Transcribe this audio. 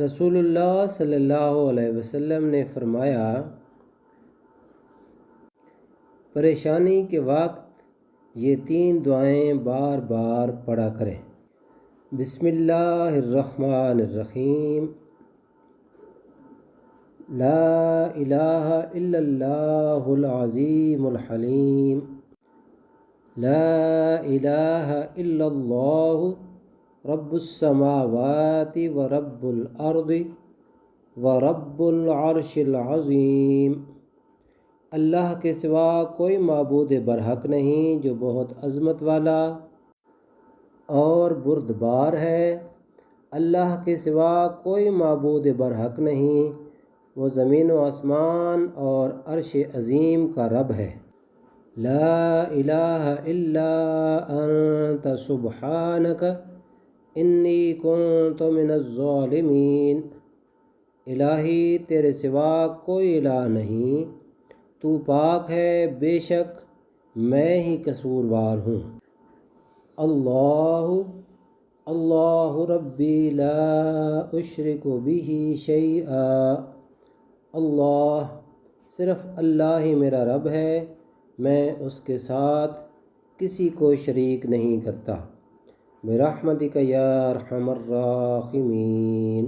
رسول اللہ صلی اللہ علیہ وسلم نے فرمایا، پریشانی کے وقت یہ 3 دعائیں بار بار پڑھا کریں۔ بسم اللہ الرحمن الرحیم، لا الہ الا اللہ العظیم الحلیم، لا الہ الا اللہ رب السماوات و رب الارض و رب العرش العظیم۔ اللہ کے سوا کوئی معبود برحق نہیں جو بہت عظمت والا اور بردبار ہے۔ اللہ کے سوا کوئی معبود برحق نہیں، وہ زمین و آسمان اور عرش عظیم کا رب ہے۔ لا الہ الا انت سبحانک انی کنت من الظالمین۔ الہی تیرے سوا کوئی الہ نہیں، تو پاک ہے، بے شک میں ہی قصوروار ہوں۔ اللہ اللہ ربی لا اشرک بہ شیئا۔ اللہ، صرف اللہ ہی میرا رب ہے، میں اس کے ساتھ کسی کو شریک نہیں کرتا۔ برحمتک یا ارحم الراحمین۔